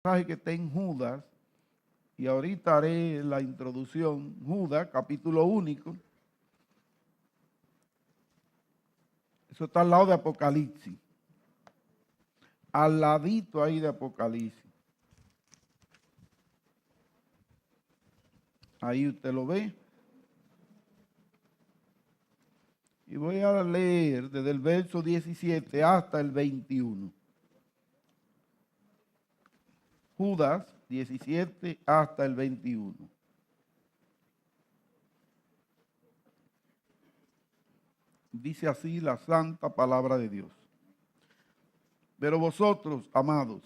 pasaje que está en Judas, y ahorita haré la introducción. Judas, capítulo único. Eso está al lado de Apocalipsis. Al ladito ahí de Apocalipsis. Ahí usted lo ve. Y voy a leer desde el verso 17 hasta el 21. Judas 17 hasta el 21. Dice así la santa palabra de Dios. Pero vosotros, amados,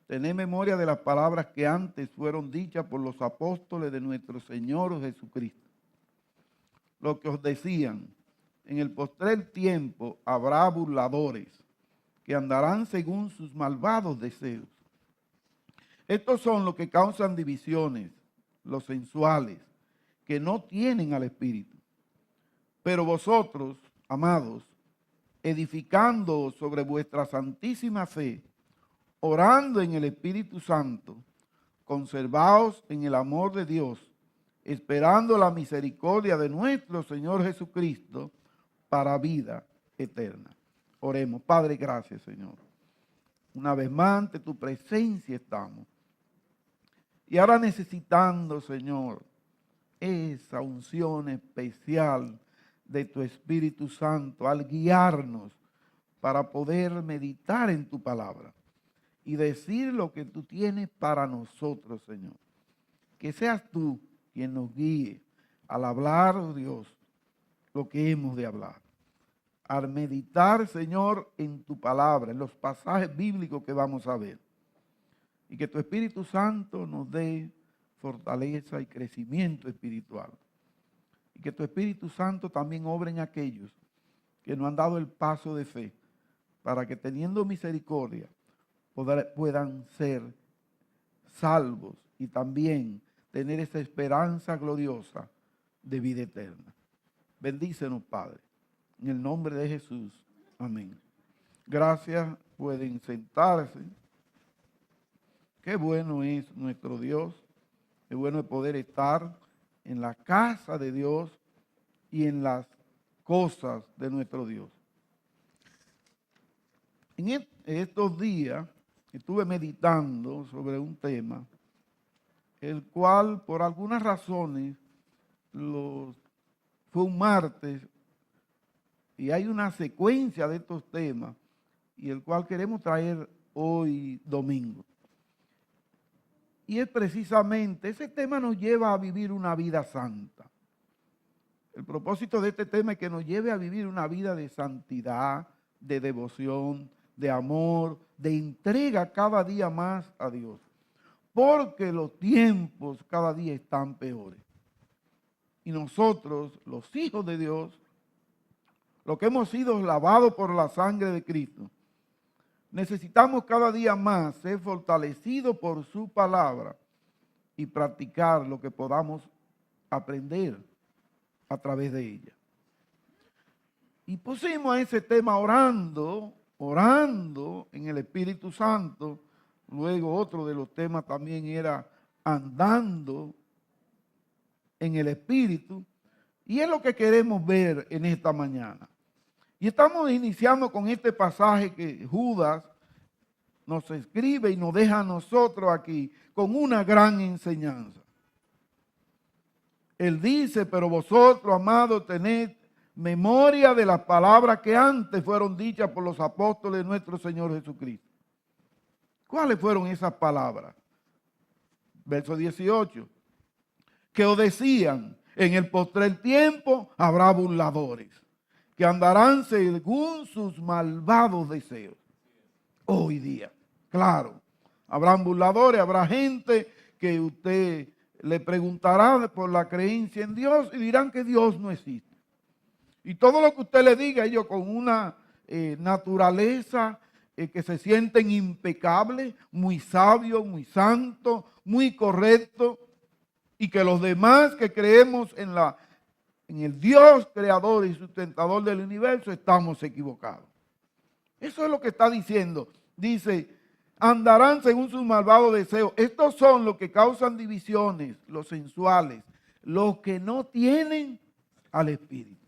tened memoria de las palabras que antes fueron dichas por los apóstoles de nuestro Señor Jesucristo. Lo que os decían, en el postrer tiempo habrá burladores que andarán según sus malvados deseos. Estos son los que causan divisiones, los sensuales, que no tienen al Espíritu. Pero vosotros, amados, edificando sobre vuestra santísima fe, orando en el Espíritu Santo, conservaos en el amor de Dios, esperando la misericordia de nuestro Señor Jesucristo para vida eterna. Oremos. Padre, gracias, Señor. Una vez más ante tu presencia estamos. Y ahora necesitando, Señor, esa unción especial de tu Espíritu Santo al guiarnos para poder meditar en tu palabra y decir lo que tú tienes para nosotros, Señor. Que seas tú quien nos guíe al hablar, oh Dios, lo que hemos de hablar. Al meditar, Señor, en tu palabra, en los pasajes bíblicos que vamos a ver. Y que tu Espíritu Santo nos dé fortaleza y crecimiento espiritual. Y que tu Espíritu Santo también obre en aquellos que no han dado el paso de fe, para que teniendo misericordia puedan ser salvos y también tener esa esperanza gloriosa de vida eterna. Bendícenos, Padre, en el nombre de Jesús. Amén. Gracias, pueden sentarse. Qué bueno es nuestro Dios, qué bueno es poder estar en la casa de Dios y en las cosas de nuestro Dios. En estos días estuve meditando sobre un tema, el cual por algunas razones fue un martes y hay una secuencia de estos temas y el cual queremos traer hoy domingo. Y es precisamente, ese tema nos lleva a vivir una vida santa. El propósito de este tema es que nos lleve a vivir una vida de santidad, de devoción, de amor, de entrega cada día más a Dios. Porque los tiempos cada día están peores. Y nosotros, los hijos de Dios, los que hemos sido lavados por la sangre de Cristo, necesitamos cada día más ser fortalecidos por su palabra y practicar lo que podamos aprender a través de ella. Y pusimos ese tema orando en el Espíritu Santo. Luego otro de los temas también era andando en el Espíritu. Y es lo que queremos ver en esta mañana. Y estamos iniciando con este pasaje que Judas nos escribe y nos deja a nosotros aquí con una gran enseñanza. Él dice, pero vosotros, amados, tened memoria de las palabras que antes fueron dichas por los apóstoles de nuestro Señor Jesucristo. ¿Cuáles fueron esas palabras? Verso 18. Que os decían, en el postrer tiempo habrá burladores, que andarán según sus malvados deseos. Hoy día, claro, habrán burladores, habrá gente que usted le preguntará por la creencia en Dios y dirán que Dios no existe. Y todo lo que usted le diga, ellos con una naturaleza que se sienten impecables, muy sabios, muy santos, muy correctos, y que los demás que creemos en el Dios creador y sustentador del universo estamos equivocados. Eso es lo que está diciendo. Dice, andarán según sus malvados deseos. Estos son los que causan divisiones, los sensuales, los que no tienen al Espíritu.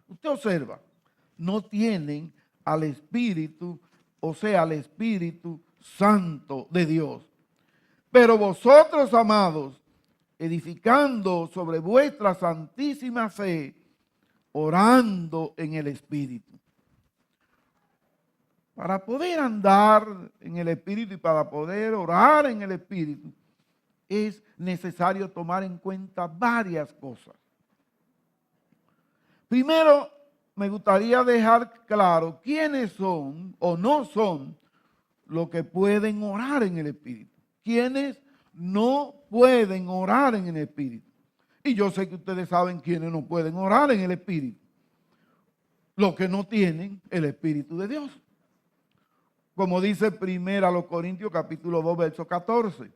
Usted observa, no tienen al Espíritu, o sea, al Espíritu Santo de Dios. Pero vosotros, amados, edificando sobre vuestra santísima fe, orando en el Espíritu. Para poder andar en el Espíritu y para poder orar en el Espíritu, es necesario tomar en cuenta varias cosas. Primero, me gustaría dejar claro quiénes son o no son los que pueden orar en el Espíritu. Quiénes no pueden orar en el Espíritu. Y yo sé que ustedes saben quiénes no pueden orar en el Espíritu. Los que no tienen el Espíritu de Dios. Como dice 1 Corintios capítulo 2, verso 14.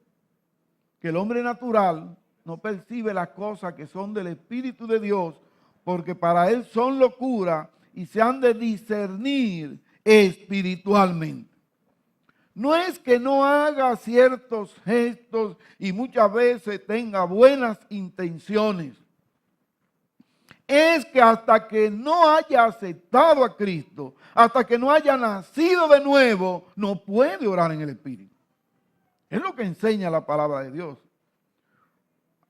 Que el hombre natural no percibe las cosas que son del Espíritu de Dios, porque para él son locura y se han de discernir espiritualmente. No es que no haga ciertos gestos y muchas veces tenga buenas intenciones. Es que hasta que no haya aceptado a Cristo, hasta que no haya nacido de nuevo, no puede orar en el Espíritu. Es lo que enseña la palabra de Dios.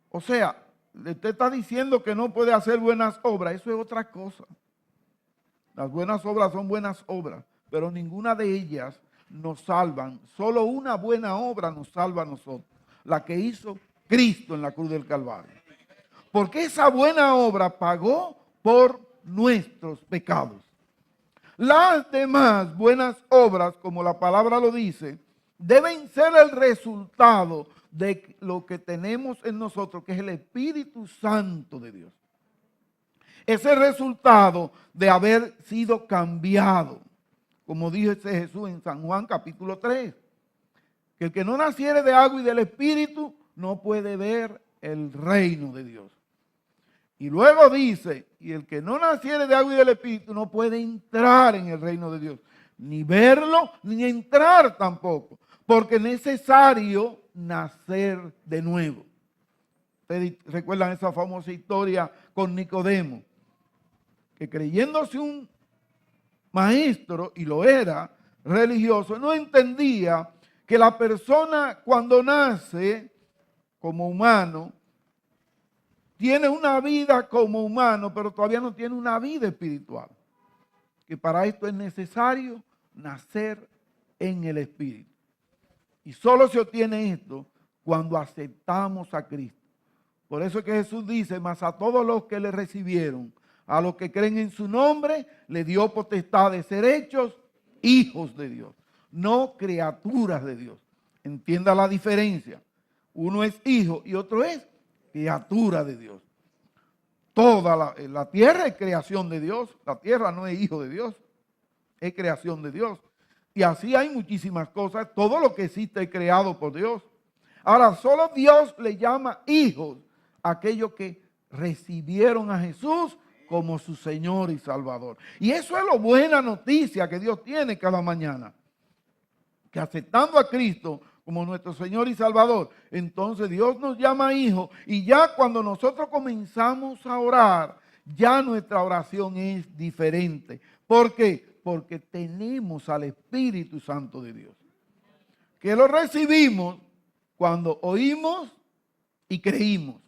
O sea, usted está diciendo que no puede hacer buenas obras, eso es otra cosa. Las buenas obras son buenas obras, pero ninguna de ellas nos salvan. Solo una buena obra nos salva a nosotros, la que hizo Cristo en la cruz del Calvario. Porque esa buena obra pagó por nuestros pecados. Las demás buenas obras, como la palabra lo dice, deben ser el resultado de lo que tenemos en nosotros, que es el Espíritu Santo de Dios. Es el resultado de haber sido cambiado. Como dijo Jesús en San Juan capítulo 3, que el que no naciere de agua y del Espíritu no puede ver el reino de Dios. Y luego dice, y el que no naciere de agua y del Espíritu no puede entrar en el reino de Dios, ni verlo, ni entrar tampoco, porque es necesario nacer de nuevo. Ustedes recuerdan esa famosa historia con Nicodemo, que creyéndose un maestro, y lo era, religioso, no entendía que la persona cuando nace como humano, tiene una vida como humano, pero todavía no tiene una vida espiritual. Que para esto es necesario nacer en el Espíritu. Y solo se obtiene esto cuando aceptamos a Cristo. Por eso es que Jesús dice, mas a todos los que le recibieron, a los que creen en su nombre, le dio potestad de ser hechos hijos de Dios, no criaturas de Dios. Entienda la diferencia. Uno es hijo y otro es criatura de Dios. Toda la tierra es creación de Dios. La tierra no es hijo de Dios, es creación de Dios. Y así hay muchísimas cosas. Todo lo que existe es creado por Dios. Ahora, solo Dios le llama hijos a aquellos que recibieron a Jesús como su Señor y Salvador. Y eso es la buena noticia que Dios tiene cada mañana. Que aceptando a Cristo como nuestro Señor y Salvador, entonces Dios nos llama hijos. Y ya cuando nosotros comenzamos a orar, ya nuestra oración es diferente. ¿Por qué? Porque tenemos al Espíritu Santo de Dios. Que lo recibimos cuando oímos y creímos.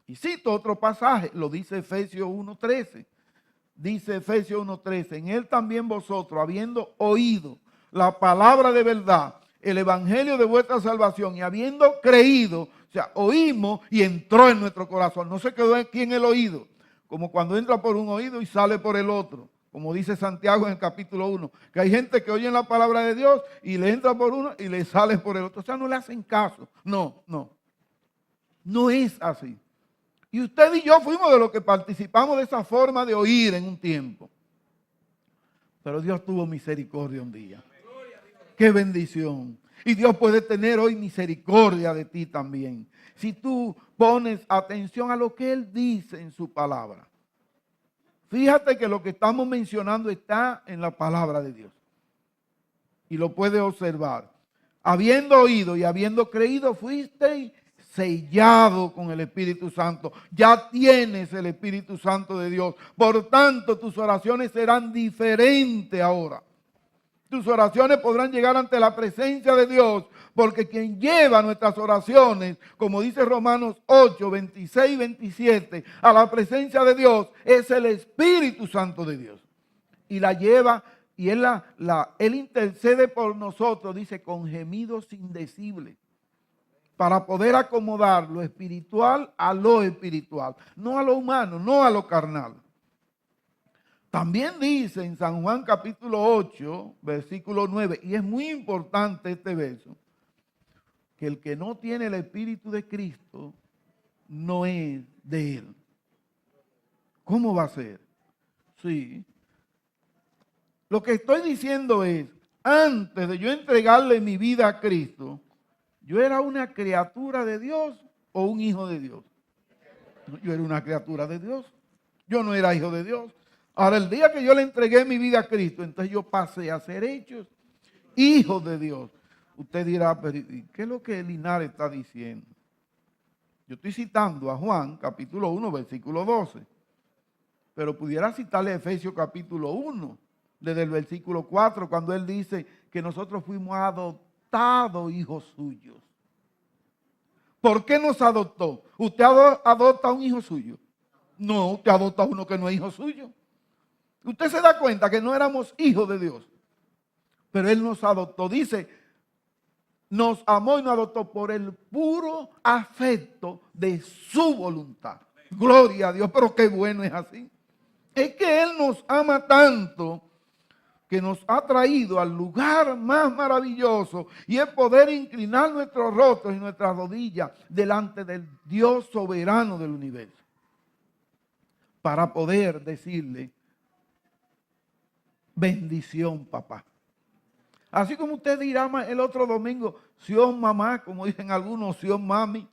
Y cito otro pasaje, lo dice Efesios 1:13. Dice Efesios 1:13, en él también vosotros, habiendo oído la palabra de verdad, el evangelio de vuestra salvación, y habiendo creído, o sea, oímos y entró en nuestro corazón. No se quedó aquí en el oído, como cuando entra por un oído y sale por el otro. Como dice Santiago en el capítulo 1, que hay gente que oye la palabra de Dios y le entra por uno y le sale por el otro. O sea, no le hacen caso. No es así. Y usted y yo fuimos de los que participamos de esa forma de oír en un tiempo. Pero Dios tuvo misericordia un día. ¡Qué bendición! Y Dios puede tener hoy misericordia de ti también. Si tú pones atención a lo que Él dice en su palabra. Fíjate que lo que estamos mencionando está en la palabra de Dios. Y lo puede observar. Habiendo oído y habiendo creído, fuiste sellado con el Espíritu Santo. Ya tienes el Espíritu Santo de Dios. Por tanto, tus oraciones serán diferentes ahora. Tus oraciones podrán llegar ante la presencia de Dios, porque quien lleva nuestras oraciones, como dice Romanos 8, 26 y 27, a la presencia de Dios, es el Espíritu Santo de Dios. Y la lleva, y Él intercede por nosotros, dice, con gemidos indecibles, para poder acomodar lo espiritual a lo espiritual, no a lo humano, no a lo carnal. También dice en San Juan capítulo 8, versículo 9, y es muy importante este verso, que el que no tiene el Espíritu de Cristo no es de Él. ¿Cómo va a ser? Sí. Lo que estoy diciendo es, antes de yo entregarle mi vida a Cristo, ¿yo era una criatura de Dios o un hijo de Dios? Yo era una criatura de Dios. Yo no era hijo de Dios. Ahora, el día que yo le entregué mi vida a Cristo, entonces yo pasé a ser hechos hijos de Dios. Usted dirá, pero ¿qué es lo que Linares está diciendo? Yo estoy citando a Juan, capítulo 1, versículo 12. Pero pudiera citarle a Efesios, capítulo 1, desde el versículo 4, cuando él dice que nosotros fuimos adoptados hijos suyos. ¿Por qué nos adoptó? ¿Usted adopta a un hijo suyo? No, usted adopta a uno que no es hijo suyo. Usted se da cuenta que no éramos hijos de Dios, pero Él nos adoptó. Dice, nos amó y nos adoptó por el puro afecto de su voluntad. Gloria a Dios, pero qué bueno es así. Es que Él nos ama tanto que nos ha traído al lugar más maravilloso y es poder inclinar nuestros rostros y nuestras rodillas delante del Dios soberano del universo para poder decirle, bendición, papá. Así como usted dirá el otro domingo, Sion mamá, como dicen algunos, Sion mami,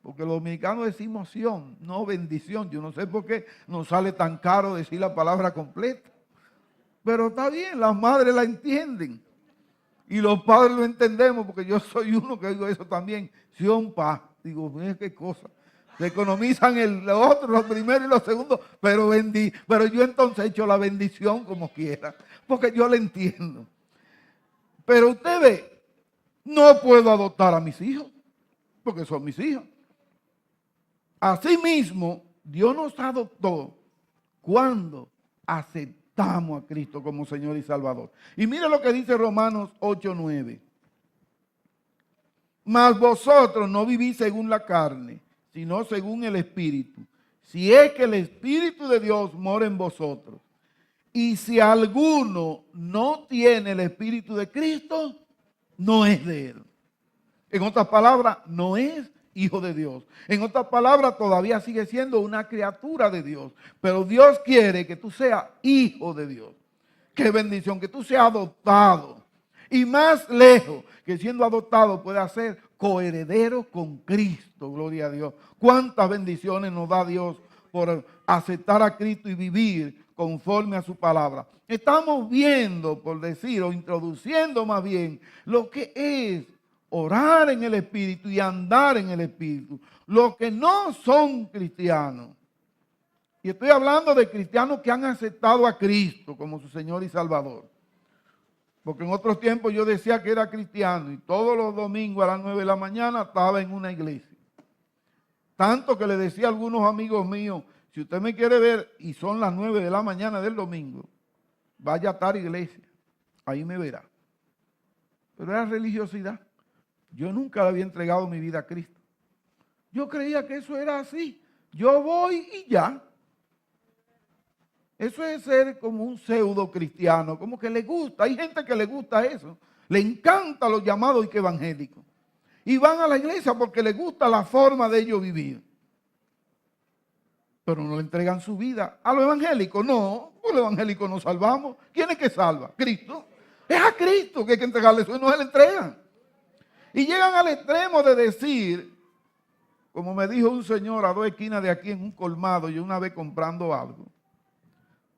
porque los dominicanos decimos Sion, no bendición. Yo no sé por qué nos sale tan caro decir la palabra completa. Pero está bien, las madres la entienden. Y los padres lo entendemos, porque yo soy uno que digo eso también. Sion pa. Digo, mira qué cosa. Se economizan lo otro, lo primero y lo segundo, pero yo entonces he hecho la bendición como quiera, porque yo la entiendo. Pero usted ve, no puedo adoptar a mis hijos, porque son mis hijos. Asimismo, Dios nos adoptó cuando aceptamos a Cristo como Señor y Salvador. Y mire lo que dice Romanos 8:9. Mas vosotros no vivís según la carne, sino según el Espíritu. Si es que el Espíritu de Dios mora en vosotros. Y si alguno no tiene el Espíritu de Cristo, no es de Él. En otras palabras, no es hijo de Dios. En otras palabras, todavía sigue siendo una criatura de Dios. Pero Dios quiere que tú seas hijo de Dios. Qué bendición, que tú seas adoptado. Y más lejos, que siendo adoptado pueda ser coheredero con Cristo. Gloria a Dios. Cuántas bendiciones nos da Dios por aceptar a Cristo y vivir conforme a su palabra. Estamos viendo, por decir, o introduciendo más bien, lo que es orar en el Espíritu y andar en el Espíritu. Los que no son cristianos, y estoy hablando de cristianos que han aceptado a Cristo como su Señor y Salvador. Porque en otros tiempos yo decía que era cristiano y todos los domingos a las 9 de la mañana estaba en una iglesia. Tanto que le decía a algunos amigos míos, si usted me quiere ver y son las 9 de la mañana del domingo, vaya a tal iglesia, ahí me verá. Pero era religiosidad. Yo nunca le había entregado mi vida a Cristo. Yo creía que eso era así. Yo voy y ya. Eso es ser como un pseudo cristiano, como que le gusta. Hay gente que le gusta eso. Le encanta los llamados evangélicos. Y van a la iglesia porque les gusta la forma de ellos vivir. Pero no le entregan su vida a los evangélicos. No, los evangélicos no salvamos. ¿Quién es que salva? Cristo. Es a Cristo que hay que entregarle eso y no se le entregan. Y llegan al extremo de decir, como me dijo un señor a 2 esquinas de aquí en un colmado, yo una vez comprando algo,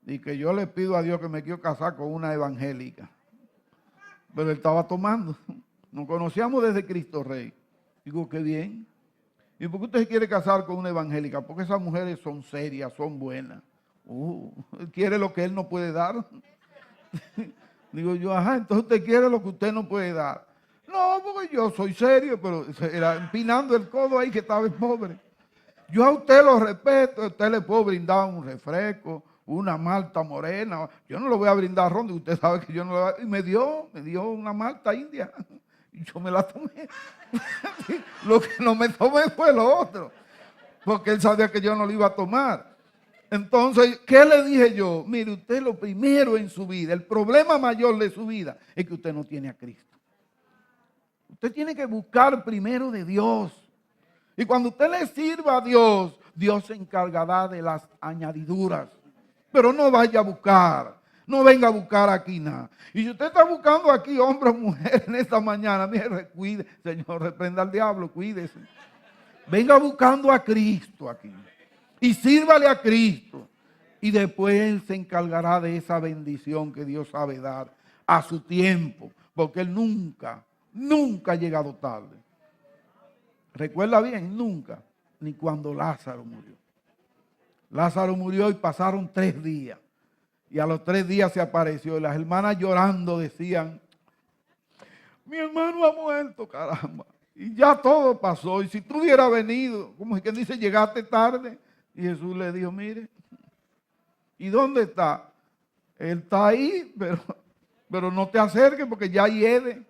y que yo le pido a Dios que me quiero casar con una evangélica. pero él estaba tomando. Nos conocíamos desde Cristo Rey. Digo, qué bien. ¿Y por qué usted se quiere casar con una evangélica? Porque esas mujeres son serias, son buenas. Él quiere lo que él no puede dar. Digo yo, ajá, entonces usted quiere lo que usted no puede dar. No, porque yo soy serio, pero era empinando el codo ahí que estaba el pobre. Yo a usted lo respeto, a usted le puedo brindar un refresco, una malta morena. Yo no le voy a brindar ron, usted sabe que yo no le voy a... Y me dio una malta india. Y yo me la tomé. Lo que no me tomé fue lo otro. Porque él sabía que yo no lo iba a tomar. Entonces, ¿qué le dije yo? Mire, usted lo primero en su vida, el problema mayor de su vida es que usted no tiene a Cristo. Usted tiene que buscar primero de Dios. Y cuando usted le sirva a Dios, Dios se encargará de las añadiduras. Pero no vaya a buscar, no venga a buscar aquí nada. Y si usted está buscando aquí hombre o mujer en esta mañana, mire, cuide, Señor, reprenda al diablo, cuídese. Venga buscando a Cristo aquí. Y sírvale a Cristo. Y después Él se encargará de esa bendición que Dios sabe dar a su tiempo. Porque Él nunca ha llegado tarde. Recuerda bien, nunca. Ni cuando Lázaro murió. Lázaro murió y pasaron 3 días. Y a los 3 días se apareció. Y las hermanas llorando decían, mi hermano ha muerto, caramba. Y ya todo pasó. Y si tú hubieras venido, como quien dice, llegaste tarde. Y Jesús le dijo, mire, ¿y dónde está? Él está ahí, pero no te acerques porque ya hiede.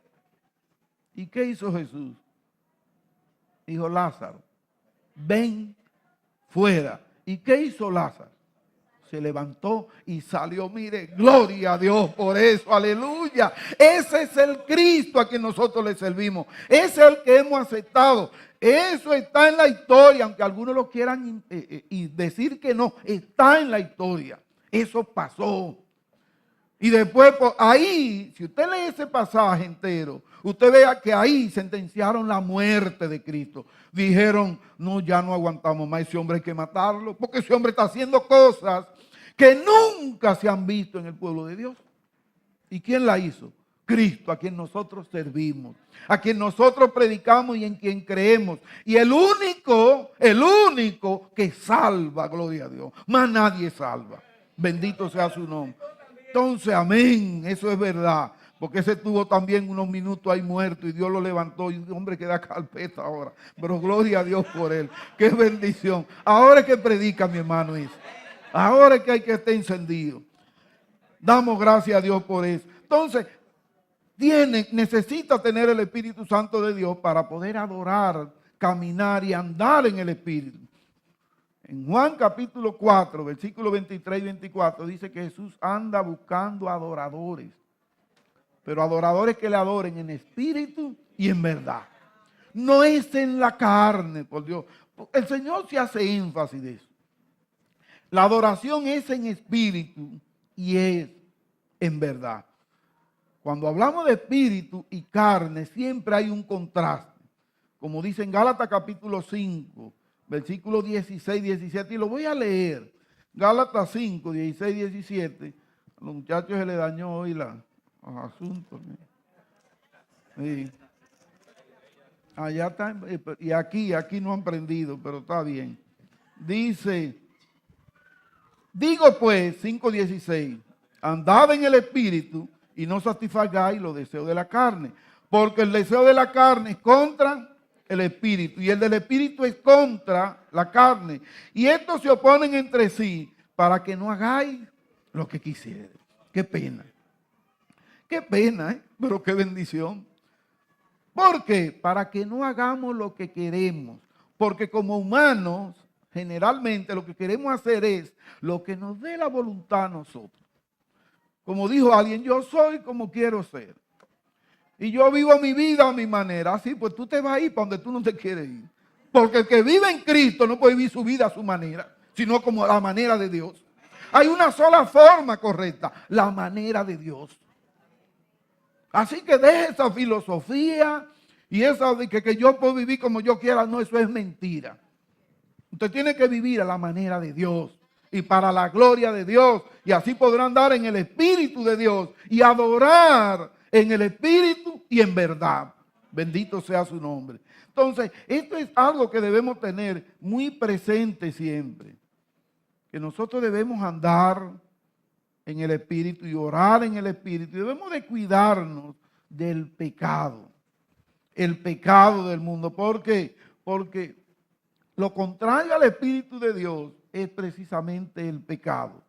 ¿Y qué hizo Jesús? Dijo, Lázaro, ven fuera. ¿Y qué hizo Lázaro? Se levantó y salió. Mire, gloria a Dios por eso, aleluya. Ese es el Cristo a quien nosotros le servimos. Ese es el que hemos aceptado. Eso está en la historia, aunque algunos lo quieran decir que no, está en la historia. Eso pasó. Y después, ahí, si usted lee ese pasaje entero, usted vea que ahí sentenciaron la muerte de Cristo. Dijeron, no, ya no aguantamos más, ese hombre hay que matarlo, porque ese hombre está haciendo cosas que nunca se han visto en el pueblo de Dios. ¿Y quién la hizo? Cristo, a quien nosotros servimos, a quien nosotros predicamos y en quien creemos. Y el único que salva, gloria a Dios. Más nadie salva. Bendito sea su nombre. Entonces, amén, eso es verdad. Porque ese tuvo también unos minutos ahí muerto y Dios lo levantó y hombre queda carpeta ahora. Pero gloria a Dios por él. Qué bendición. Ahora es que predica mi hermano eso. Ahora es que hay que estar encendido. Damos gracias a Dios por eso. Entonces, necesita tener el Espíritu Santo de Dios para poder adorar, caminar y andar en el Espíritu. En Juan capítulo 4, versículos 23 y 24, dice que Jesús anda buscando adoradores. Pero adoradores que le adoren en espíritu y en verdad. No es en la carne, por Dios. El Señor se hace énfasis de eso. La adoración es en espíritu y es en verdad. Cuando hablamos de espíritu y carne, siempre hay un contraste. Como dice en Gálatas capítulo 5, versículos 16 y 17, y lo voy a leer. Gálatas 5, 16 y 17. A los muchachos se les dañó hoy los asuntos. Sí. Allá está, y aquí no han prendido, pero está bien. Dice, digo pues, 5:16, andad en el espíritu y no satisfagáis los deseos de la carne, porque el deseo de la carne es contra el espíritu y el del espíritu es contra la carne. Y estos se oponen entre sí para que no hagáis lo que quisierais. Qué pena. Qué pena, ¿eh? Pero qué bendición. ¿Por qué? Para que no hagamos lo que queremos. Porque como humanos, generalmente lo que queremos hacer es lo que nos dé la voluntad a nosotros. Como dijo alguien, yo soy como quiero ser. Y yo vivo mi vida a mi manera. Así pues tú te vas a ir para donde tú no te quieres ir. Porque el que vive en Cristo no puede vivir su vida a su manera, sino como a la manera de Dios. Hay una sola forma correcta, la manera de Dios. Así que deje esa filosofía y esa de que yo puedo vivir como yo quiera. No, eso es mentira. Usted tiene que vivir a la manera de Dios y para la gloria de Dios. Y así podrán andar en el Espíritu de Dios y adorar en el espíritu y en verdad. Bendito sea su nombre. Entonces, esto es algo que debemos tener muy presente siempre. Que nosotros debemos andar en el espíritu y orar en el espíritu. Debemos de cuidarnos del pecado. El pecado del mundo. ¿Por qué? Porque lo contrario al espíritu de Dios es precisamente el pecado.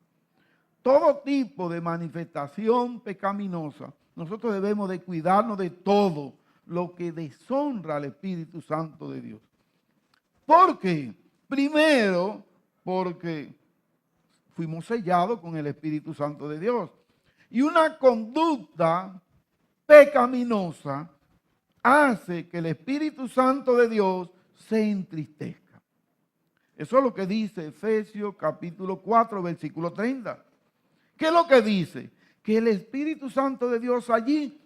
Todo tipo de manifestación pecaminosa, nosotros debemos de cuidarnos de todo lo que deshonra al Espíritu Santo de Dios. ¿Por qué? Primero, porque fuimos sellados con el Espíritu Santo de Dios. Y una conducta pecaminosa hace que el Espíritu Santo de Dios se entristezca. Eso es lo que dice Efesios capítulo 4, versículo 30. ¿Qué es lo que dice? Que el Espíritu Santo de Dios allí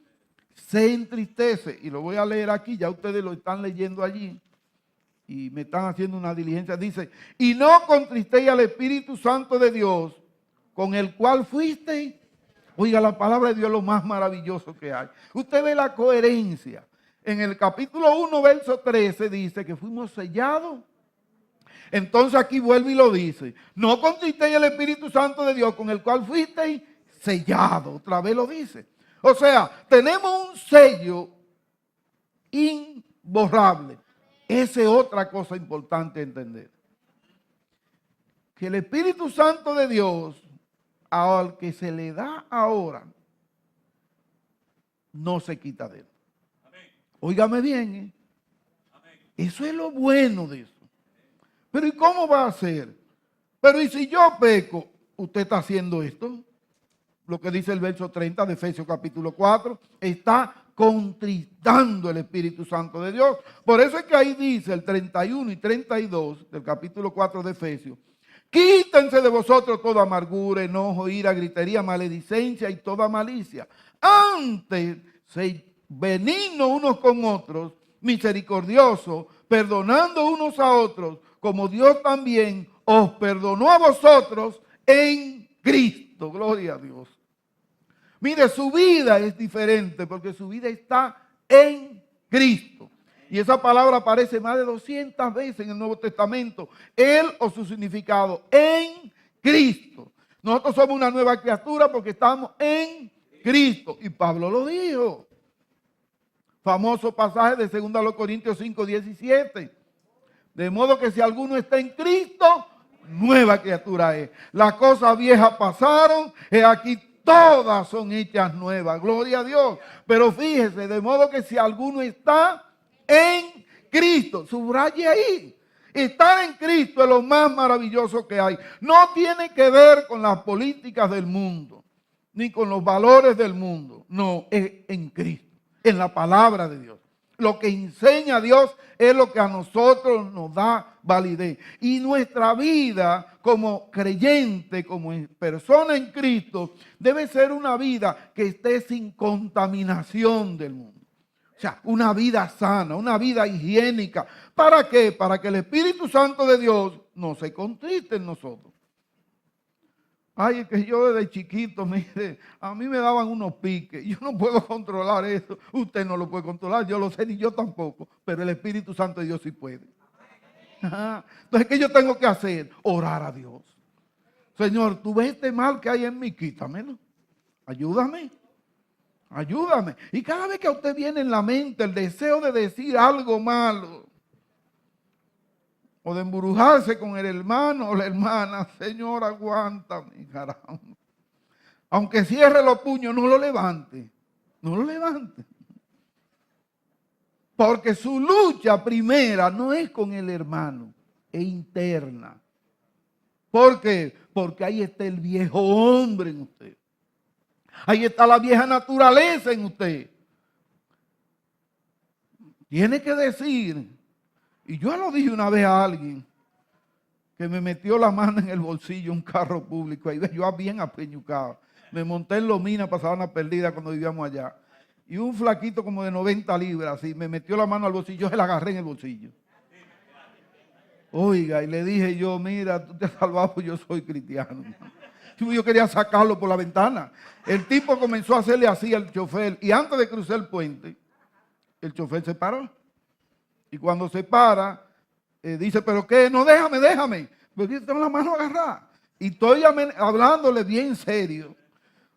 se entristece. Y lo voy a leer aquí, ya ustedes lo están leyendo allí. Y me están haciendo una diligencia. Dice, y no contristéis al Espíritu Santo de Dios, con el cual fuisteis. Oiga, la palabra de Dios es lo más maravilloso que hay. Usted ve la coherencia. En el capítulo 1, verso 13, dice que fuimos sellados. Entonces aquí vuelve y lo dice. No contristéis el Espíritu Santo de Dios, con el cual fuisteis sellados. Otra vez lo dice. O sea, tenemos un sello imborrable. Esa es otra cosa importante entender. Que el Espíritu Santo de Dios, al que se le da ahora, no se quita de él. Óigame bien, ¿eh? Eso es lo bueno de eso. Pero ¿y cómo va a ser? Pero ¿y si yo peco? ¿Usted está haciendo esto? Lo que dice el verso 30 de Efesios capítulo 4, está contristando el Espíritu Santo de Dios. Por eso es que ahí dice el 31 y 32 del capítulo 4 de Efesios. Quítense de vosotros toda amargura, enojo, ira, gritería, maledicencia y toda malicia. Antes, sed benignos unos con otros, misericordiosos, perdonando unos a otros, como Dios también os perdonó a vosotros en Cristo. Gloria a Dios. Mire, su vida es diferente porque su vida está en Cristo. Y esa palabra aparece más de 200 veces en el Nuevo Testamento. Él o su significado, en Cristo. Nosotros somos una nueva criatura porque estamos en Cristo. Y Pablo lo dijo. Famoso pasaje de 2 Corintios 5, 17. De modo que si alguno está en Cristo, nueva criatura es. Las cosas viejas pasaron, y aquí todas son hechas nuevas. Gloria a Dios. Pero fíjese, de modo que si alguno está en Cristo, subraye ahí. Estar en Cristo es lo más maravilloso que hay. No tiene que ver con las políticas del mundo, ni con los valores del mundo. No, es en Cristo, en la palabra de Dios. Lo que enseña Dios es lo que a nosotros nos da validez. Y nuestra vida como creyente, como persona en Cristo, debe ser una vida que esté sin contaminación del mundo. O sea, una vida sana, una vida higiénica. ¿Para qué? Para que el Espíritu Santo de Dios no se contriste en nosotros. Ay, es que yo desde chiquito, mire, a mí me daban unos piques. Yo no puedo controlar eso. Usted no lo puede controlar, yo lo sé, ni yo tampoco. Pero el Espíritu Santo de Dios sí puede. Ajá. Entonces, ¿qué yo tengo que hacer? Orar a Dios. Señor, tú ves este mal que hay en mí, quítamelo. Ayúdame. Ayúdame. Y cada vez que a usted viene en la mente el deseo de decir algo malo, o de embrujarse con el hermano o la hermana, Señor, aguántame, caramba. Aunque cierre los puños, no lo levante. No lo levante. Porque su lucha primera no es con el hermano, es interna. ¿Por qué? Porque ahí está el viejo hombre en usted. Ahí está la vieja naturaleza en usted. Tiene que decir, y yo lo dije una vez a alguien, que me metió la mano en el bolsillo un carro público, ahí yo bien apeñucado. Me monté en Lomina, pasaba una perdida cuando vivíamos allá. Y un flaquito como de 90 libras, así, me metió la mano al bolsillo, yo se la agarré en el bolsillo. Oiga, y le dije yo, mira, tú te has salvado, yo soy cristiano. Yo quería sacarlo por la ventana. El tipo comenzó a hacerle así al chofer y antes de cruzar el puente, el chofer se paró. Y cuando se para, dice, ¿pero qué? No, déjame. Porque tengo la mano agarrada. Y estoy hablándole bien serio.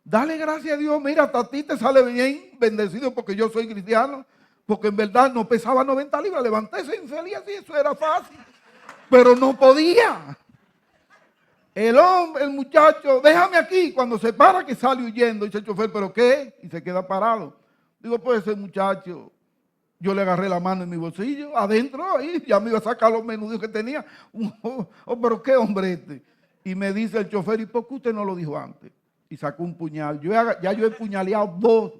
Dale gracias a Dios, mira, hasta a ti te sale bien bendecido porque yo soy cristiano. Porque en verdad no pesaba 90 libras, levanté ese infeliz así, eso era fácil. Pero no podía. El hombre, el muchacho, déjame aquí. Cuando se para que sale huyendo, dice el chofer, ¿pero qué? Y se queda parado. Digo, pues ese muchacho, yo le agarré la mano en mi bolsillo, adentro, ahí, ya me iba a sacar los menudos que tenía. Pero qué hombre este. Y me dice el chofer, ¿y por qué usted no lo dijo antes? Y sacó un puñal. Ya yo he puñaleado 2.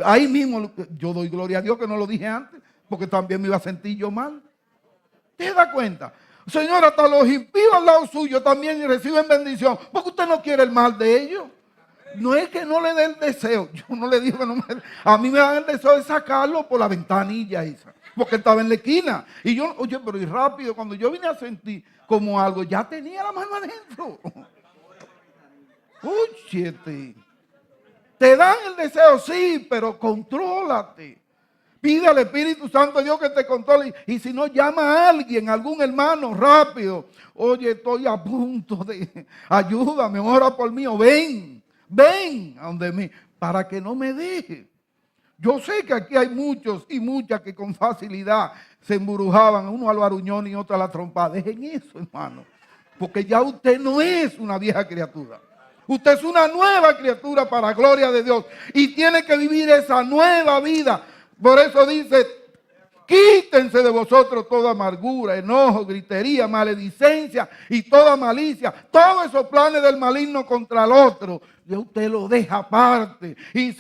Ahí mismo yo doy gloria a Dios que no lo dije antes, porque también me iba a sentir yo mal. ¿Te das cuenta? Señor, hasta los impíos al lado suyo también reciben bendición, porque usted no quiere el mal de ellos. No es que no le dé el deseo. Yo no le digo que no me... A mí me dan el deseo de sacarlo por la ventanilla esa, porque él estaba en la esquina. Y yo, oye, pero y rápido, cuando yo vine a sentir como algo, ya tenía la mano adentro. Óyete. Te dan el deseo, sí, pero contrólate. Pide al Espíritu Santo de Dios que te controle. Y si no, llama a alguien, algún hermano, rápido. Oye, estoy a punto de... Ayúdame, ora por mí. O ven a donde mí, para que no me deje. Yo sé que aquí hay muchos y muchas que con facilidad se embrujaban, uno al baruñón y otro a la trompa. Dejen eso, hermano. Porque ya usted no es una vieja criatura. Usted es una nueva criatura para la gloria de Dios. Y tiene que vivir esa nueva vida. Por eso dice, quítense de vosotros toda amargura, enojo, gritería, maledicencia y toda malicia. Todos esos planes del maligno contra el otro. Y usted lo deja aparte y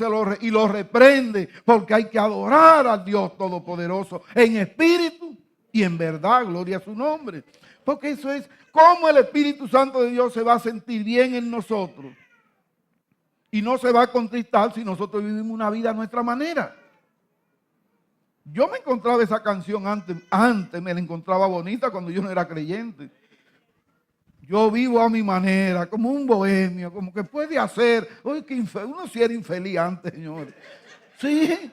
lo reprende. Porque hay que adorar al Dios Todopoderoso en espíritu y en verdad. Gloria a su nombre. Porque eso es cómo el Espíritu Santo de Dios se va a sentir bien en nosotros. Y no se va a contristar si nosotros vivimos una vida a nuestra manera. Yo me encontraba esa canción antes me la encontraba bonita cuando yo no era creyente. Yo vivo a mi manera, como un bohemio, como que puede hacer. Oye, que uno sí era infeliz antes, señor. Sí,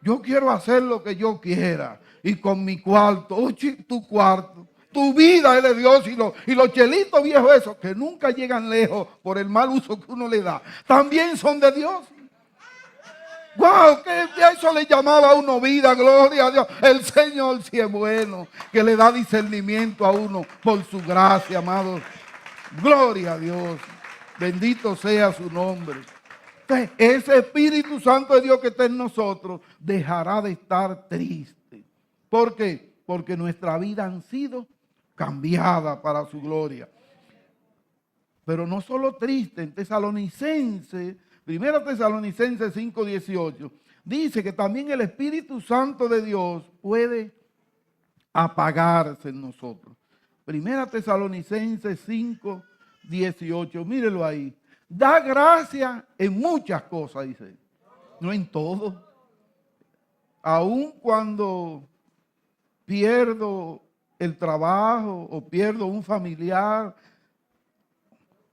yo quiero hacer lo que yo quiera. Y con mi cuarto, oye, tu cuarto. Tu vida es de Dios y los chelitos viejos esos que nunca llegan lejos por el mal uso que uno le da, también son de Dios. ¡Wow! Que eso le llamaba a uno vida, gloria a Dios. El Señor sí es bueno, que le da discernimiento a uno por su gracia, amados. Gloria a Dios. Bendito sea su nombre. Entonces, ese Espíritu Santo de Dios que está en nosotros dejará de estar triste. ¿Por qué? Porque nuestra vida han sido cambiada para su gloria. Pero no solo triste, en Tesalonicenses, 1 Tesalonicenses 5:18, dice que también el Espíritu Santo de Dios puede apagarse en nosotros. 1 Tesalonicenses 5:18, mírelo ahí. Da gracia en muchas cosas, dice. No en todo. Aun cuando pierdo el trabajo o pierdo un familiar.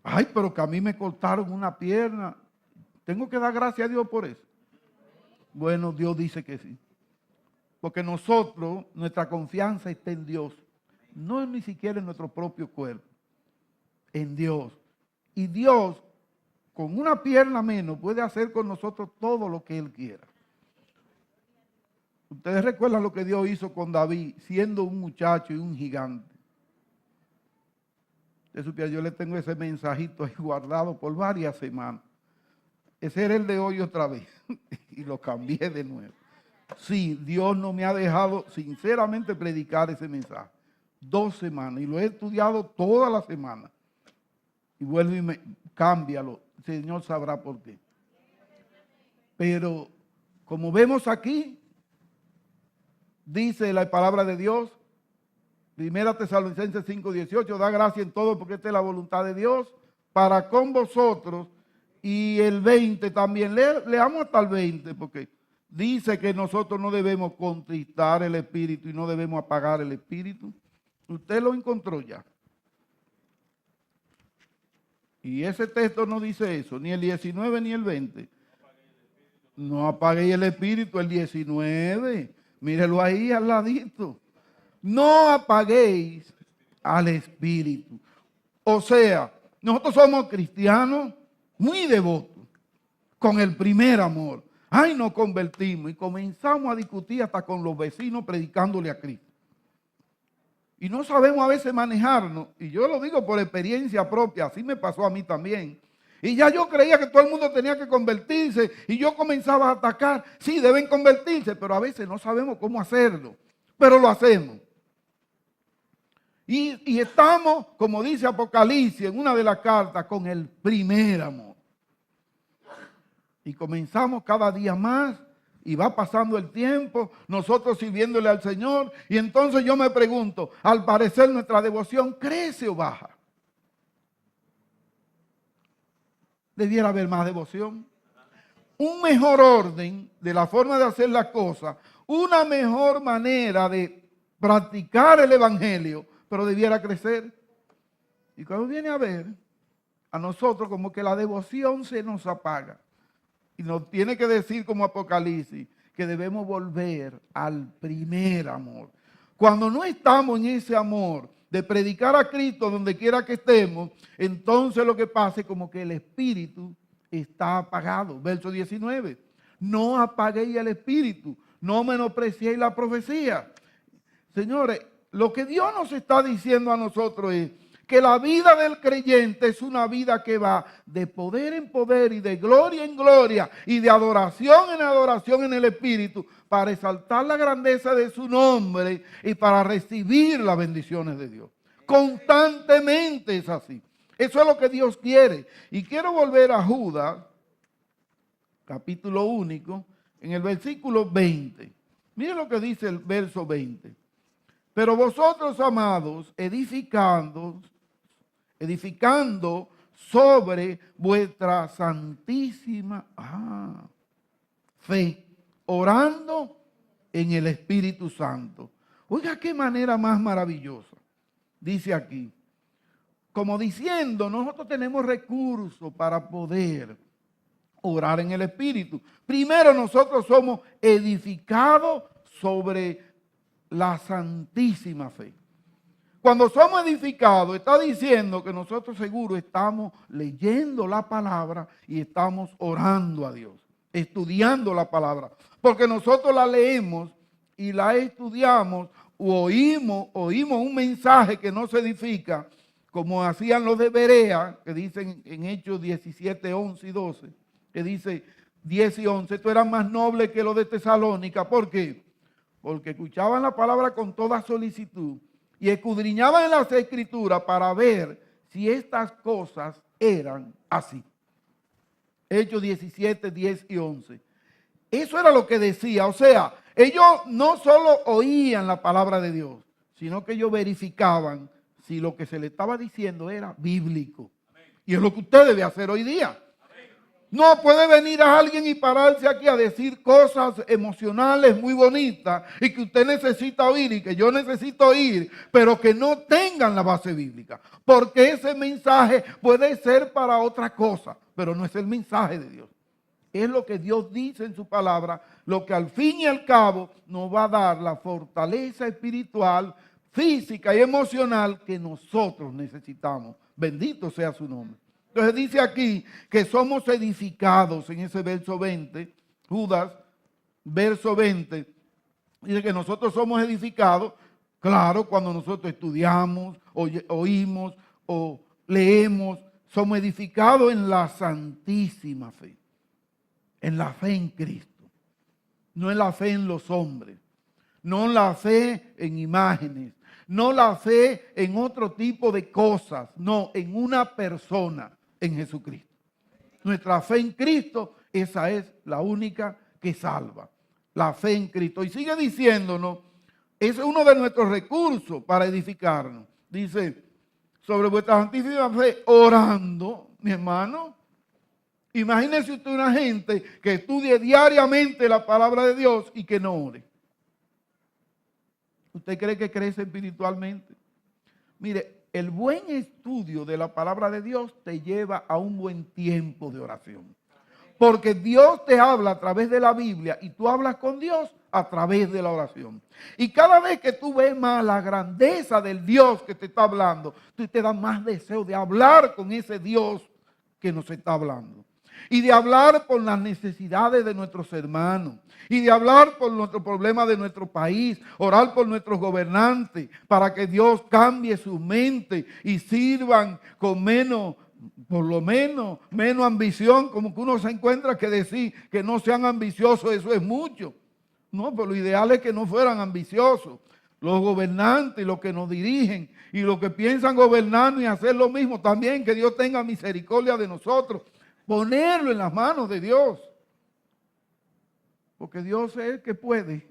Ay, pero que a mí me cortaron una pierna. ¿Tengo que dar gracias a Dios por eso? Bueno, Dios dice que sí. Porque nosotros, nuestra confianza está en Dios. No ni siquiera en nuestro propio cuerpo. En Dios. Y Dios, con una pierna menos, puede hacer con nosotros todo lo que Él quiera. Ustedes recuerdan lo que Dios hizo con David, siendo un muchacho y un gigante. Yo le tengo ese mensajito ahí guardado por varias semanas. Ese era el de hoy otra vez. Y lo cambié de nuevo. Sí, Dios no me ha dejado sinceramente predicar ese mensaje. 2 semanas. Y lo he estudiado toda la semana. Y vuelve y me cámbialo. El Señor sabrá por qué. Pero como vemos aquí, dice la palabra de Dios, 1 Tesalonicenses 5:18, da gracia en todo porque esta es la voluntad de Dios para con vosotros. Y el 20 también, leamos hasta el 20 porque dice que nosotros no debemos contristar el Espíritu y no debemos apagar el Espíritu. Usted lo encontró ya. Y ese texto no dice eso, ni el 19 ni el 20. No apaguéis el espíritu, el 19. Mírelo ahí al ladito. No apaguéis al espíritu. O sea, nosotros somos cristianos muy devotos, con el primer amor. Ay, nos convertimos y comenzamos a discutir hasta con los vecinos predicándole a Cristo. Y no sabemos a veces manejarnos. Y yo lo digo por experiencia propia, así me pasó a mí también. Y ya yo creía que todo el mundo tenía que convertirse y yo comenzaba a atacar. Sí, deben convertirse, pero a veces no sabemos cómo hacerlo, pero lo hacemos. Y estamos, como dice Apocalipsis en una de las cartas, con el primer amor. Y comenzamos cada día más y va pasando el tiempo, nosotros sirviéndole al Señor. Y entonces yo me pregunto, al parecer nuestra devoción crece o baja. Debiera haber más devoción. Un mejor orden de la forma de hacer las cosas, una mejor manera de practicar el Evangelio, pero debiera crecer. Y cuando viene a ver, a nosotros como que la devoción se nos apaga. Y nos tiene que decir como Apocalipsis que debemos volver al primer amor. Cuando no estamos en ese amor de predicar a Cristo donde quiera que estemos, entonces lo que pasa es como que el espíritu está apagado. Verso 19. No apaguéis el espíritu, no menospreciéis la profecía. Señores, lo que Dios nos está diciendo a nosotros es que la vida del creyente es una vida que va de poder en poder y de gloria en gloria y de adoración en adoración en el Espíritu para exaltar la grandeza de su nombre y para recibir las bendiciones de Dios. Constantemente es así. Eso es lo que Dios quiere. Y quiero volver a Judas, capítulo único, en el versículo 20. Miren lo que dice el verso 20. Pero vosotros, amados, edificando sobre vuestra santísima fe, orando en el Espíritu Santo. Oiga, qué manera más maravillosa. Dice aquí, como diciendo, nosotros tenemos recursos para poder orar en el Espíritu. Primero, nosotros somos edificados sobre la santísima fe. Cuando somos edificados, está diciendo que nosotros seguro estamos leyendo la palabra y estamos orando a Dios, estudiando la palabra. Porque nosotros la leemos y la estudiamos o oímos un mensaje que no se edifica, como hacían los de Berea, que dicen en Hechos 17, 11 y 12, que dice 10 y 11, esto era más noble que lo de Tesalónica. ¿Por qué? Porque escuchaban la palabra con toda solicitud y escudriñaban en las escrituras para ver si estas cosas eran así. Hechos 17, 10 y 11. Eso era lo que decía. O sea, ellos no solo oían la palabra de Dios, sino que ellos verificaban si lo que se le estaba diciendo era bíblico. Y es lo que usted debe hacer hoy día. No puede venir a alguien y pararse aquí a decir cosas emocionales muy bonitas y que usted necesita oír y que yo necesito oír, pero que no tengan la base bíblica. Porque ese mensaje puede ser para otra cosa, pero no es el mensaje de Dios. Es lo que Dios dice en su palabra, lo que al fin y al cabo nos va a dar la fortaleza espiritual, física y emocional que nosotros necesitamos. Bendito sea su nombre. Entonces dice aquí que somos edificados en ese verso 20, Judas, verso 20, dice que nosotros somos edificados, claro, cuando nosotros estudiamos, oímos o leemos, somos edificados en la santísima fe, en la fe en Cristo, no en la fe en los hombres, no en la fe en imágenes, no la fe en otro tipo de cosas, no, en una persona. En Jesucristo. Nuestra fe en Cristo, esa es la única que salva. La fe en Cristo. Y sigue diciéndonos, ese es uno de nuestros recursos para edificarnos. Dice, sobre vuestra santísima fe, orando, mi hermano. Imagínese usted una gente que estudie diariamente la palabra de Dios y que no ore. ¿Usted cree que crece espiritualmente? Mire, el buen estudio de la palabra de Dios te lleva a un buen tiempo de oración. Porque Dios te habla a través de la Biblia y tú hablas con Dios a través de la oración. Y cada vez que tú ves más la grandeza del Dios que te está hablando, tú te das más deseo de hablar con ese Dios que nos está hablando. Y de hablar por las necesidades de nuestros hermanos. Y de hablar por nuestros problemas de nuestro país. Orar por nuestros gobernantes para que Dios cambie su mente y sirvan con menos, por lo menos ambición. Como que uno se encuentra que decir que no sean ambiciosos, eso es mucho. No, pero lo ideal es que no fueran ambiciosos. Los gobernantes, los que nos dirigen y los que piensan gobernarnos y hacer lo mismo, también que Dios tenga misericordia de nosotros. Ponerlo en las manos de Dios. Porque Dios es el que puede.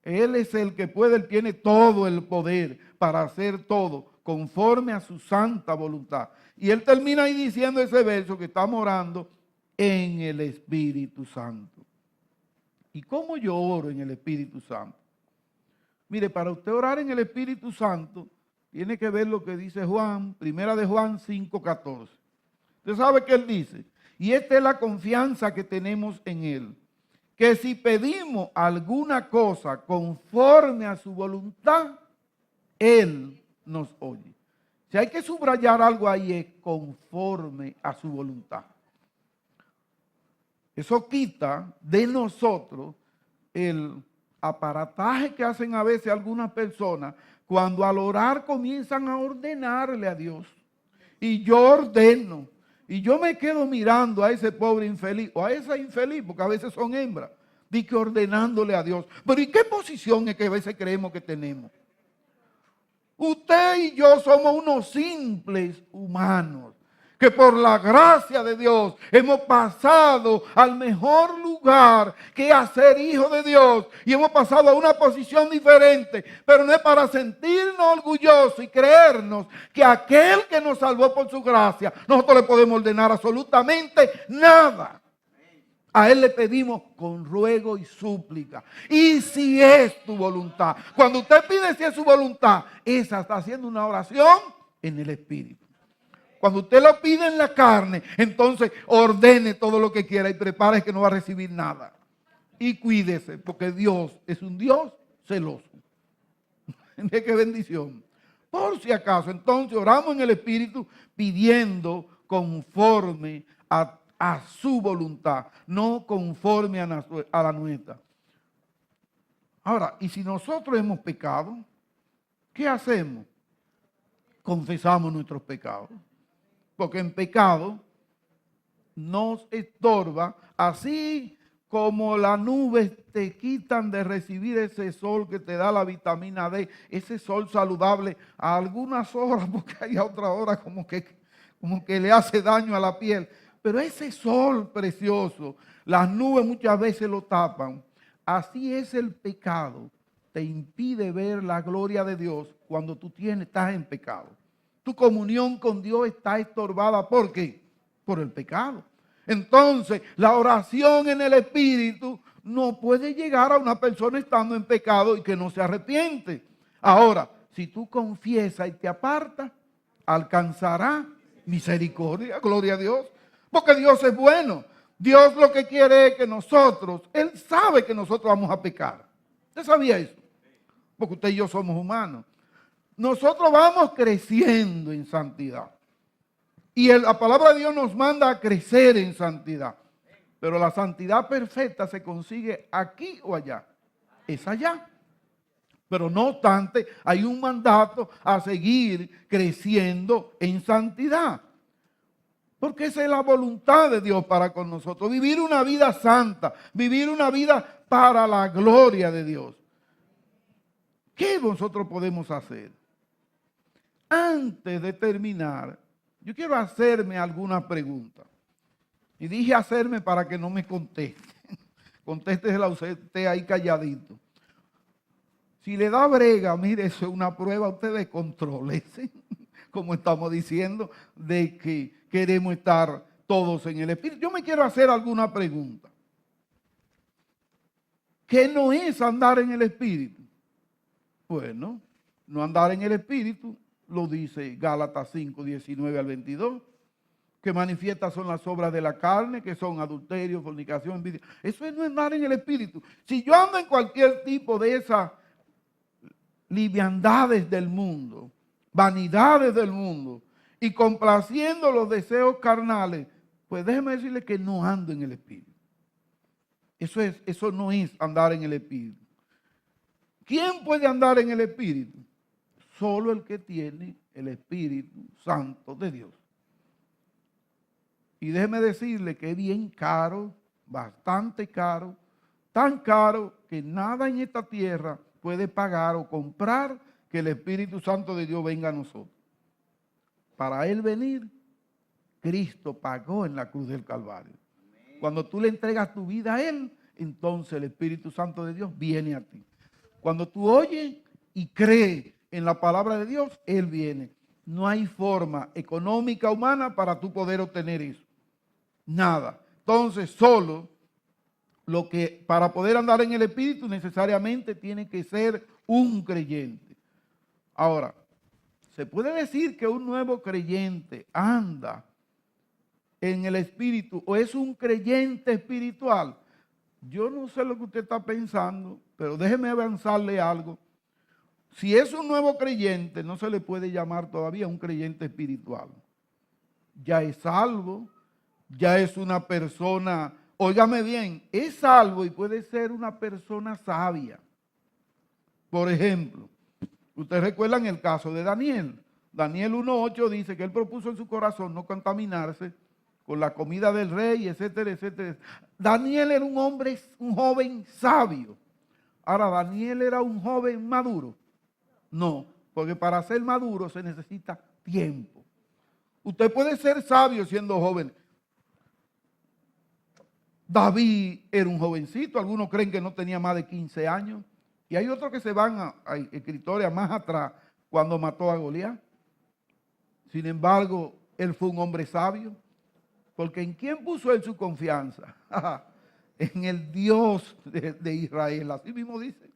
Él es el que puede, Él tiene todo el poder para hacer todo conforme a su santa voluntad. Y Él termina ahí diciendo ese verso que estamos orando en el Espíritu Santo. ¿Y cómo yo oro en el Espíritu Santo? Mire, para usted orar en el Espíritu Santo, tiene que ver lo que dice Juan, primera de Juan 5:14. Usted sabe que Él dice, y esta es la confianza que tenemos en Él, que si pedimos alguna cosa conforme a su voluntad, Él nos oye. Si hay que subrayar algo ahí es conforme a su voluntad. Eso quita de nosotros el aparataje que hacen a veces algunas personas cuando al orar comienzan a ordenarle a Dios. Y yo ordeno. Y yo me quedo mirando a ese pobre infeliz o a esa infeliz, porque a veces son hembras, de que ordenándole a Dios. Pero ¿y qué posición es que a veces creemos que tenemos? Usted y yo somos unos simples humanos que por la gracia de Dios hemos pasado al mejor lugar que es ser hijo de Dios y hemos pasado a una posición diferente, pero no es para sentirnos orgullosos y creernos que aquel que nos salvó por su gracia, nosotros le podemos ordenar absolutamente nada. A Él le pedimos con ruego y súplica. Y si es tu voluntad, cuando usted pide si es su voluntad, esa está haciendo una oración en el Espíritu. Cuando usted lo pide en la carne, entonces ordene todo lo que quiera y prepare que no va a recibir nada. Y cuídese, porque Dios es un Dios celoso. ¡Qué bendición! Por si acaso, entonces oramos en el Espíritu pidiendo conforme a su voluntad, no conforme a la nuestra. Ahora, y si nosotros hemos pecado, ¿qué hacemos? Confesamos nuestros pecados. Porque en pecado nos estorba, así como las nubes te quitan de recibir ese sol que te da la vitamina D, ese sol saludable a algunas horas, porque hay a otra hora como que le hace daño a la piel. Pero ese sol precioso, las nubes muchas veces lo tapan. Así es el pecado, te impide ver la gloria de Dios cuando tú estás en pecado. Tu comunión con Dios está estorbada. ¿Por qué? Por el pecado. Entonces, la oración en el Espíritu no puede llegar a una persona estando en pecado y que no se arrepiente. Ahora, si tú confiesas y te apartas, alcanzará misericordia, gloria a Dios. Porque Dios es bueno. Dios lo que quiere es que nosotros, Él sabe que nosotros vamos a pecar. ¿Usted sabía eso? Porque usted y yo somos humanos. Nosotros vamos creciendo en santidad. Y la palabra de Dios nos manda a crecer en santidad. Pero la santidad perfecta se consigue aquí o allá. Es allá. Pero no obstante, hay un mandato a seguir creciendo en santidad. Porque esa es la voluntad de Dios para con nosotros. Vivir una vida santa. Vivir una vida para la gloria de Dios. ¿Qué nosotros podemos hacer? Antes de terminar, yo quiero hacerme alguna pregunta. Y dije hacerme para que no me conteste. Contéstesela usted ahí calladito. Si le da brega, mire, eso es una prueba, ustedes contrólese, como estamos diciendo, de que queremos estar todos en el Espíritu. Yo me quiero hacer alguna pregunta. ¿Qué no es andar en el Espíritu? Bueno, no andar en el Espíritu, lo dice Gálatas 5, 19 al 22, que manifiestas son las obras de la carne, que son adulterio, fornicación, envidia. Eso no es andar en el Espíritu. Si yo ando en cualquier tipo de esas liviandades del mundo, vanidades del mundo, y complaciendo los deseos carnales, pues déjeme decirle que no ando en el Espíritu. Eso no es andar en el Espíritu. ¿Quién puede andar en el Espíritu? Solo el que tiene el Espíritu Santo de Dios. Y déjeme decirle que es bien caro, bastante caro, tan caro que nada en esta tierra puede pagar o comprar que el Espíritu Santo de Dios venga a nosotros. Para Él venir, Cristo pagó en la cruz del Calvario. Cuando tú le entregas tu vida a Él, entonces el Espíritu Santo de Dios viene a ti. Cuando tú oyes y crees en la palabra de Dios, Él viene. No hay forma económica humana para tú poder obtener eso. Nada. Entonces, solo lo que para poder andar en el Espíritu necesariamente tiene que ser un creyente. Ahora, se puede decir que un nuevo creyente anda en el Espíritu o es un creyente espiritual. Yo no sé lo que usted está pensando, pero déjeme avanzarle algo. Si es un nuevo creyente, no se le puede llamar todavía un creyente espiritual. Ya es salvo, ya es una persona, óigame bien, es salvo y puede ser una persona sabia. Por ejemplo, ustedes recuerdan el caso de Daniel. Daniel 1:8 dice que él propuso en su corazón no contaminarse con la comida del rey, etcétera, etcétera. Daniel era un hombre, un joven sabio. Ahora, ¿Daniel era un joven maduro? No, porque para ser maduro se necesita tiempo. Usted puede ser sabio siendo joven. David era un jovencito, algunos creen que no tenía más de 15 años. Y hay otros que se van a escritores más atrás cuando mató a Goliat. Sin embargo, él fue un hombre sabio. Porque ¿en quién puso él su confianza? En el Dios de Israel, así mismo dice.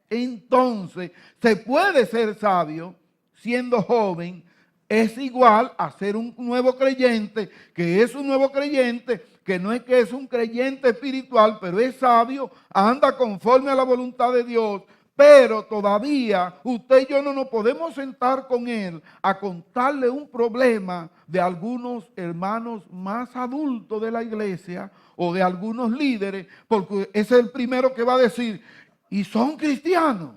Entonces, se puede ser sabio siendo joven, es igual a ser un nuevo creyente, que es un nuevo creyente, que no es que es un creyente espiritual, pero es sabio, anda conforme a la voluntad de Dios. Pero todavía usted y yo no nos podemos sentar con él a contarle un problema de algunos hermanos más adultos de la iglesia o de algunos líderes, porque ese es el primero que va a decir, ¿y son cristianos?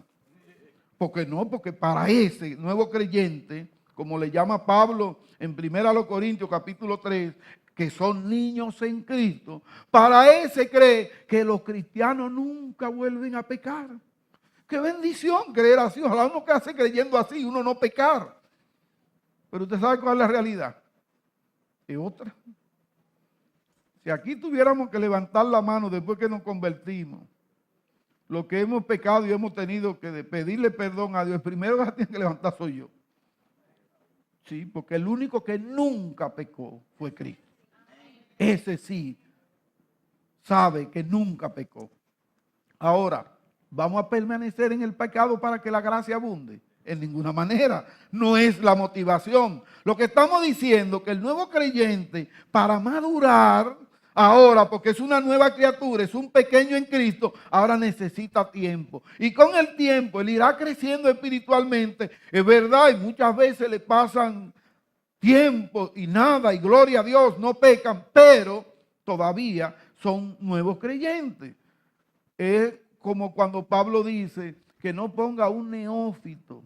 Porque no, porque para ese nuevo creyente, como le llama Pablo en 1 Corintios capítulo 3, que son niños en Cristo, para ese cree que los cristianos nunca vuelven a pecar. Qué bendición creer así. Ojalá uno que hace creyendo así, uno no pecar. Pero usted sabe cuál es la realidad. Es otra. Si aquí tuviéramos que levantar la mano después que nos convertimos, lo que hemos pecado y hemos tenido que pedirle perdón a Dios, el primero que tiene que levantar soy yo. Sí, porque el único que nunca pecó fue Cristo. Ese sí sabe que nunca pecó. Ahora, ¿vamos a permanecer en el pecado para que la gracia abunde? En ninguna manera. No es la motivación. Lo que estamos diciendo es que el nuevo creyente, para madurar ahora, porque es una nueva criatura, es un pequeño en Cristo, ahora necesita tiempo. Y con el tiempo él irá creciendo espiritualmente. Es verdad, y muchas veces le pasan tiempo y nada, y gloria a Dios, no pecan, pero todavía son nuevos creyentes. Es como cuando Pablo dice que no ponga un neófito.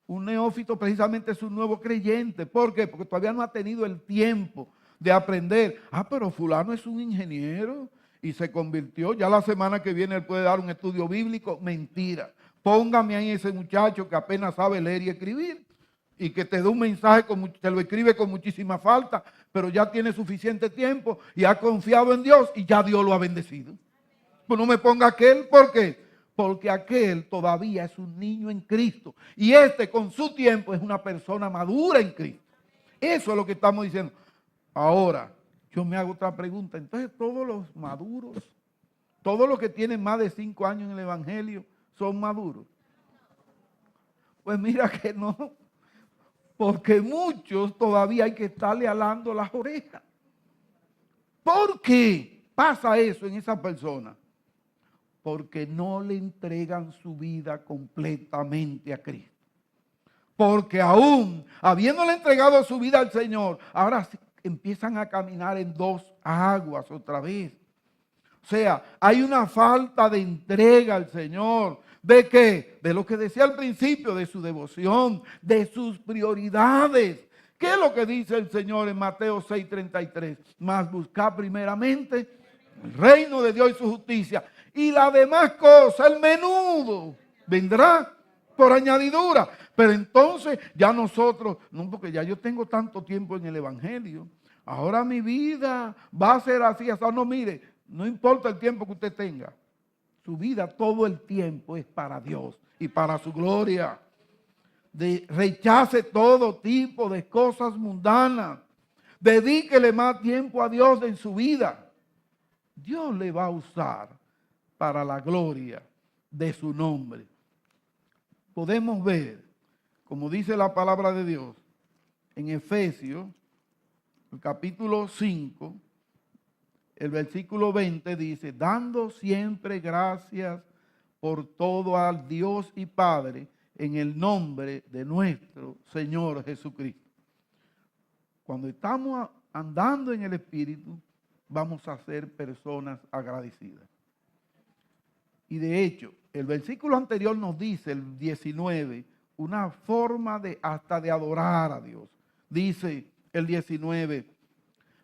Un neófito precisamente es un nuevo creyente. ¿Por qué? Porque todavía no ha tenido el tiempo de aprender. Pero fulano es un ingeniero y se convirtió. Ya la semana que viene él puede dar un estudio bíblico. Mentira. Póngame ahí ese muchacho que apenas sabe leer y escribir y que te da un mensaje, te lo escribe con muchísima falta, pero ya tiene suficiente tiempo y ha confiado en Dios y ya Dios lo ha bendecido. Pues no me ponga aquel, ¿por qué? Porque aquel todavía es un niño en Cristo. Y este con su tiempo es una persona madura en Cristo. Eso es lo que estamos diciendo. Ahora, yo me hago otra pregunta. Entonces, todos los maduros, todos los que tienen más de 5 años en el Evangelio, son maduros. Pues mira que no. Porque muchos todavía hay que estarle alando las orejas. ¿Por qué pasa eso en esa persona? Porque no le entregan su vida completamente a Cristo. Porque aún habiéndole entregado su vida al Señor, ahora empiezan a caminar en dos aguas otra vez. O sea, hay una falta de entrega al Señor. ¿De qué? De lo que decía al principio, de su devoción, de sus prioridades. ¿Qué es lo que dice el Señor en Mateo 6:33? Mas buscad primeramente el reino de Dios y su justicia. Y la demás cosa, el menudo, vendrá por añadidura. Pero entonces ya nosotros, no, porque ya yo tengo tanto tiempo en el Evangelio. Ahora mi vida va a ser así. Hasta no, mire, no importa el tiempo que usted tenga. Su vida todo el tiempo es para Dios y para su gloria. Rechace todo tipo de cosas mundanas. Dedíquele más tiempo a Dios en su vida. Dios le va a usar para la gloria de su nombre. Podemos ver, como dice la palabra de Dios, en Efesios, el capítulo 5, el versículo 20 dice, dando siempre gracias por todo al Dios y Padre en el nombre de nuestro Señor Jesucristo. Cuando estamos andando en el Espíritu, vamos a ser personas agradecidas. Y de hecho, el versículo anterior nos dice, el 19, una forma de hasta de adorar a Dios. Dice el 19,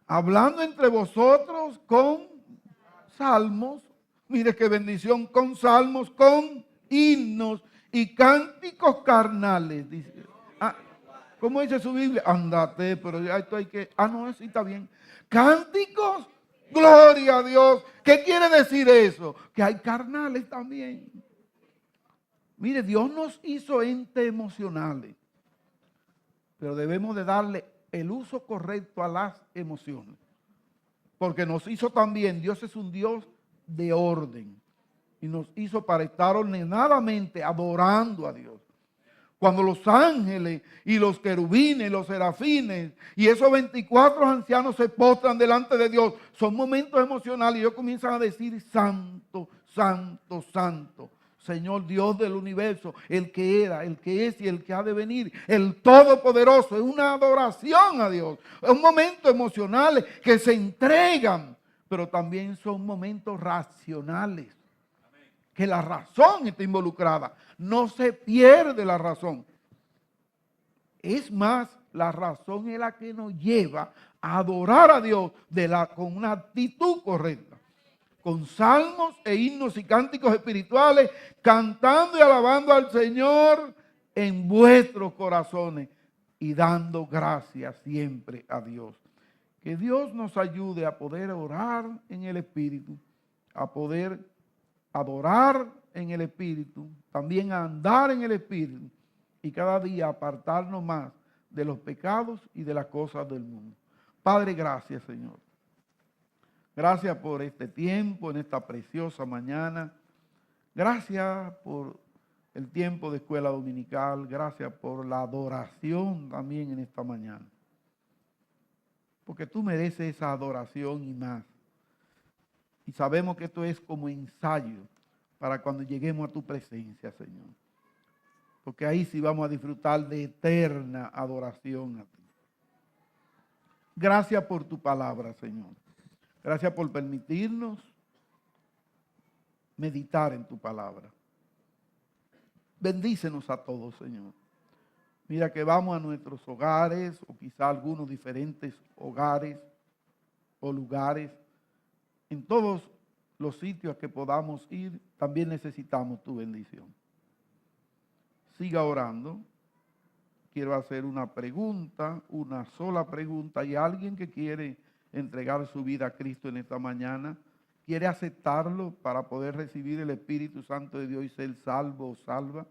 hablando entre vosotros con salmos, mire qué bendición, con salmos, con himnos y cánticos carnales. Dice, ¿cómo dice su Biblia? Ándate, pero ya esto hay que, no, sí está bien. Cánticos, gloria a Dios. ¿Qué quiere decir eso? Que hay carnales también. Mire, Dios nos hizo entes emocionales, pero debemos de darle el uso correcto a las emociones. Porque nos hizo también, Dios es un Dios de orden. Y nos hizo para estar ordenadamente adorando a Dios. Cuando los ángeles y los querubines, los serafines y esos 24 ancianos se postran delante de Dios, son momentos emocionales y ellos comienzan a decir, santo, santo, santo. Señor Dios del universo, el que era, el que es y el que ha de venir, el Todopoderoso. Es una adoración a Dios. Es un momento emocional que se entregan, pero también son momentos racionales. Que la razón está involucrada. No se pierde la razón. Es más, la razón es la que nos lleva a adorar a Dios con una actitud correcta. Con salmos e himnos y cánticos espirituales, cantando y alabando al Señor en vuestros corazones y dando gracias siempre a Dios. Que Dios nos ayude a poder orar en el Espíritu, a poder adorar en el Espíritu, también a andar en el Espíritu y cada día apartarnos más de los pecados y de las cosas del mundo. Padre, gracias, Señor. Gracias por este tiempo, en esta preciosa mañana. Gracias por el tiempo de escuela dominical. Gracias por la adoración también en esta mañana. Porque tú mereces esa adoración y más. Y sabemos que esto es como ensayo para cuando lleguemos a tu presencia, Señor. Porque ahí sí vamos a disfrutar de eterna adoración a ti. Gracias por tu palabra, Señor. Gracias por permitirnos meditar en tu palabra. Bendícenos a todos, Señor. Mira que vamos a nuestros hogares, o quizá algunos diferentes hogares o lugares. En todos los sitios que podamos ir, también necesitamos tu bendición. Siga orando. Quiero hacer una pregunta, una sola pregunta. ¿Hay alguien que quiere entregar su vida a Cristo en esta mañana? ¿Quiere aceptarlo para poder recibir el Espíritu Santo de Dios y ser salvo o salva?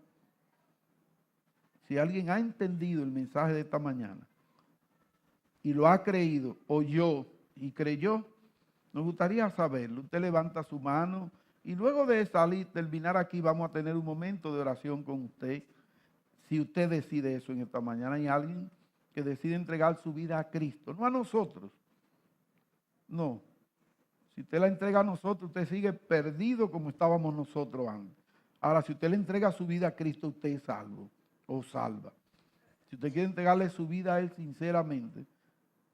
Si alguien ha entendido el mensaje de esta mañana y lo ha creído, oyó y creyó, nos gustaría saberlo. Usted levanta su mano y luego de salir, terminar aquí, vamos a tener un momento de oración con usted. Si usted decide eso en esta mañana, hay alguien que decide entregar su vida a Cristo, no a nosotros. No. Si usted la entrega a nosotros, usted sigue perdido como estábamos nosotros antes. Ahora, si usted le entrega su vida a Cristo, usted es salvo o salva. Si usted quiere entregarle su vida a Él sinceramente,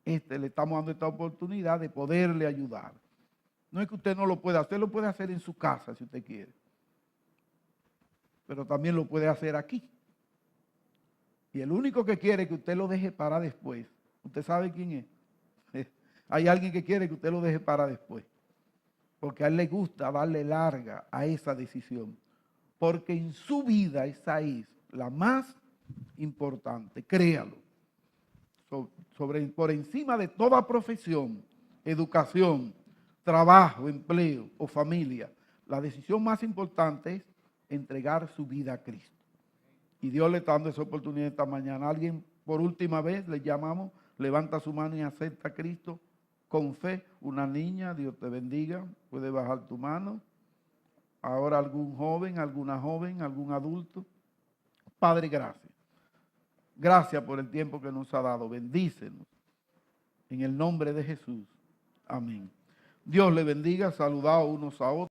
le estamos dando esta oportunidad de poderle ayudar. No es que usted no lo pueda hacer, lo puede hacer en su casa si usted quiere. Pero también lo puede hacer aquí. Y el único que quiere que usted lo deje para después, ¿usted sabe quién es? Hay alguien que quiere que usted lo deje para después. Porque a él le gusta darle larga a esa decisión. Porque en su vida esa es la más importante, créalo. Por encima de toda profesión, educación, trabajo, empleo o familia, la decisión más importante es entregar su vida a Cristo. Y Dios le está dando esa oportunidad esta mañana. Alguien por última vez le llamamos, levanta su mano y acepta a Cristo con fe. Una niña, Dios te bendiga, puede bajar tu mano. Ahora algún joven, alguna joven, algún adulto. Padre, gracias. Gracias por el tiempo que nos ha dado. Bendícenos. En el nombre de Jesús. Amén. Dios le bendiga. Saludados unos a otros.